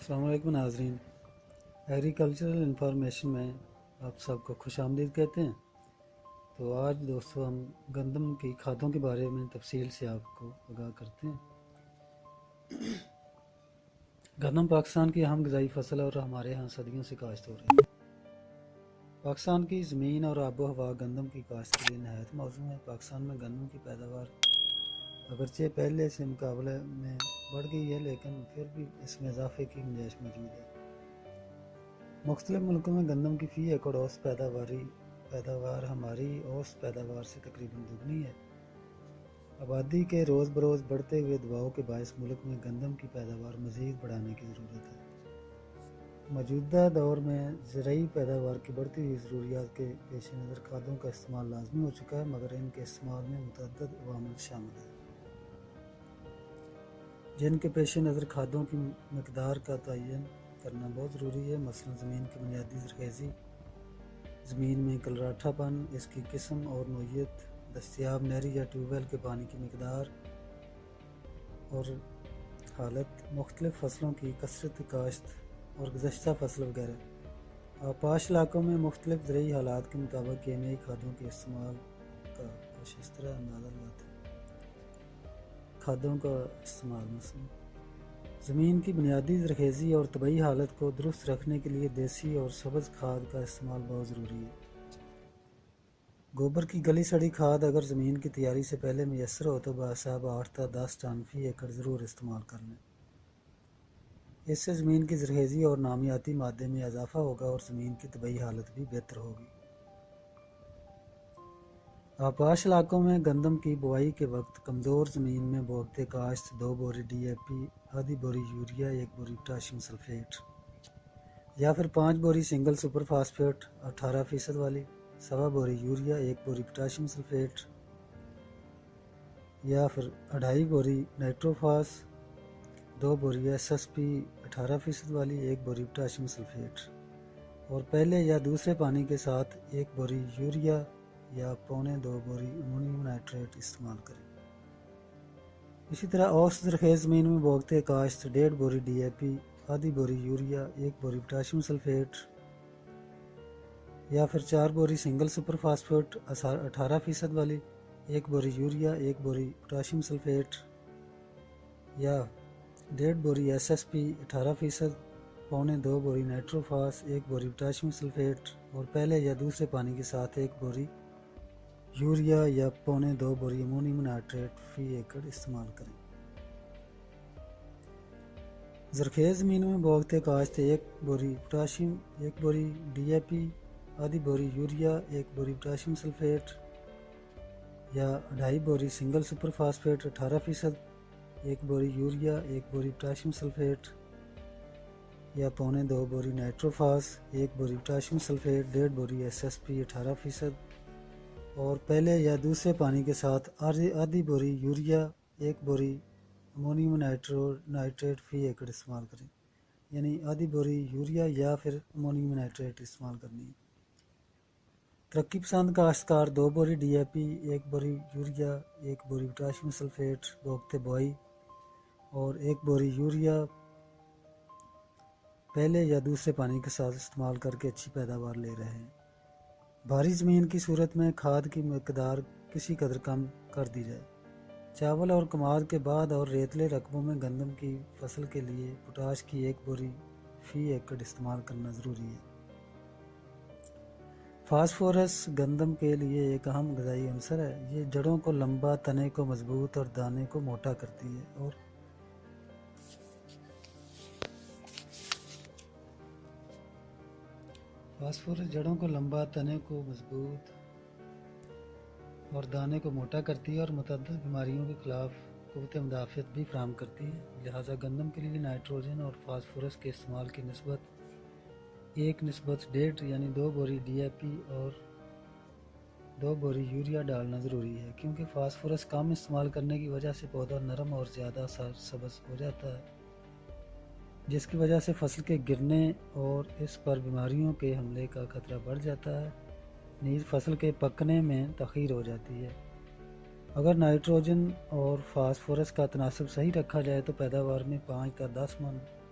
السلام علیکم ناظرین، ایگریکلچرل انفارمیشن میں آپ سب کو خوش آمدید کہتے ہیں۔ تو آج دوستو ہم گندم کی کھادوں کے بارے میں تفصیل سے آپ کو آگاہ کرتے ہیں۔ گندم پاکستان کی اہم غذائی فصل اور ہمارے ہاں صدیوں سے کاشت ہو رہی ہے۔ پاکستان کی زمین اور آب و ہوا گندم کی کاشت کے لیے نہایت موزوں ہے۔ پاکستان میں گندم کی پیداوار اگرچہ پہلے سے مقابلے میں بڑھ گئی ہے، لیکن پھر بھی اس میں اضافے کی گنجائش موجود ہے۔ مختلف ملکوں میں گندم کی فی ایکڑ اوسط پیداوار ہماری اوسط پیداوار سے تقریباً دگنی ہے۔ آبادی کے روز بروز بڑھتے ہوئے دباؤ کے باعث ملک میں گندم کی پیداوار مزید بڑھانے کی ضرورت ہے۔ موجودہ دور میں زرعی پیداوار کی بڑھتی ہوئی ضروریات کے پیش نظر کھادوں کا استعمال لازمی ہو چکا ہے، مگر ان کے استعمال میں متعدد عوامل شامل ہیں جن کے پیش نظر کھادوں کی مقدار کا تعین کرنا بہت ضروری ہے۔ مثلا زمین کی بنیادی زرخیزی، زمین میں کلراٹھا پن، اس کی قسم اور نوعیت، دستیاب نہری یا ٹیوب ویل کے پانی کی مقدار اور حالت، مختلف فصلوں کی کثرت کاشت اور گزشتہ فصل وغیرہ۔ آبپاش علاقوں میں مختلف زرعی حالات کے مطابق کیمیائی کھادوں کے استعمال کا کچھ اس طرح اندازہ لگاتے ہیں۔ کھادوں کا استعمال مثلا زمین کی بنیادی زرخیزی اور طبعی حالت کو درست رکھنے کے لیے دیسی اور سبز کھاد کا استعمال بہت ضروری ہے۔ گوبر کی گلی سڑی کھاد اگر زمین کی تیاری سے پہلے میسر ہو تو باصاب 8 تا 10 ٹن فی ایکڑ ضرور استعمال کر لیں۔ اس سے زمین کی زرخیزی اور نامیاتی مادے میں اضافہ ہوگا اور زمین کی طبعی حالت بھی بہتر ہوگی۔ آبپاش علاقوں میں گندم کی بوائی کے وقت کمزور زمین میں بوقت کاشت 2 بوری ڈی اے پی، آدھی بوری یوریا، 1 بوری پوٹاشیم سلفیٹ یا پھر 5 بوری سنگل سپر فاسفیٹ 18% والی، 1.25 بوری یوریا، 1 بوری پوٹاشیم سلفیٹ یا پھر 2.5 بوری نائٹروفاس، 2 بوری ایس ایس پی 18% والی، 1 بوری پوٹاشیم سلفیٹ اور پہلے یا دوسرے پانی کے ساتھ 1 بوری یوریا یا 1.25 بوری امونیم نائٹریٹ استعمال کریں۔ اسی طرح اوسط زرخیز زمین میں بوقت کاشت 1.5 بوری ڈی اے پی، آدھی بوری یوریا، 1 بوری پوٹاشیم سلفیٹ یا پھر 4 بوری سنگل سپر فاسفیٹ 18% والی، 1 بوری یوریا، 1 بوری پوٹاشیم سلفیٹ یا 1.5 بوری ایس ایس پی 18%، 1.25 بوری نائٹروفاس، 1 بوری پوٹاشیم سلفیٹ اور پہلے یا دوسرے پانی کے ساتھ 1 بوری یوریا یا 1.25 بوری امونیم نائٹریٹ فی ایکڑ استعمال کریں۔ زرخیز زمین میں بوقت کاشت 1 بوری پوٹاشیم، 1 بوری ڈی اے پی، آدھی بوری یوریا، 1 بوری پوٹاشیم سلفیٹ یا 2.5 بوری سنگل سپر فاسفیٹ 18%، 1 بوری یوریا، 1 بوری پوٹاشیم سلفیٹ یا 1.25 بوری نائٹروفاس، 1 بوری پوٹاشیم سلفیٹ، 1.5 بوری ایس ایس پی 18% اور پہلے یا دوسرے پانی کے ساتھ آدھی بوری یوریا، 1 بوری امونیم نائٹریٹ فی ایکڑ استعمال کریں، یعنی آدھی بوری یوریا یا پھر امونیم نائٹریٹ استعمال کرنی ہے۔ ترقی پسند کاشتکار 2 بوری ڈی اے پی، 1 بوری یوریا، 1 بوری پوٹاشیم سلفیٹ بوقت بوائی اور 1 بوری یوریا پہلے یا دوسرے پانی کے ساتھ استعمال کر کے اچھی پیداوار لے رہے ہیں۔ بھاری زمین کی صورت میں کھاد کی مقدار کسی قدر کم کر دی جائے۔ چاول اور کماد کے بعد اور ریتلے رقبوں میں گندم کی فصل کے لیے پوٹاش کی 1 بوری فی ایکڑ استعمال کرنا ضروری ہے۔ فاسفورس گندم کے لیے ایک اہم غذائی عنصر ہے۔ یہ جڑوں کو لمبا، تنے کو مضبوط اور دانے کو موٹا کرتی ہے اور فاسفورس جڑوں کو لمبا، تنے کو مضبوط اور دانے کو موٹا کرتی ہے اور متعدد بیماریوں کے خلاف قوت مدافعت بھی فراہم کرتی ہے۔ لہٰذا گندم کے لیے نائٹروجن اور فاسفورس کے استعمال کی نسبت 1:1.5 یعنی 2 بوری ڈی اے پی اور 2 بوری یوریا ڈالنا ضروری ہے، کیونکہ فاسفورس کم استعمال کرنے کی وجہ سے پودا نرم اور زیادہ سبز ہو جاتا ہے، جس کی وجہ سے فصل کے گرنے اور اس پر بیماریوں کے حملے کا خطرہ بڑھ جاتا ہے، نیز فصل کے پکنے میں تاخیر ہو جاتی ہے۔ اگر نائٹروجن اور فاسفورس کا تناسب صحیح رکھا جائے تو پیداوار میں 5 تا 10 من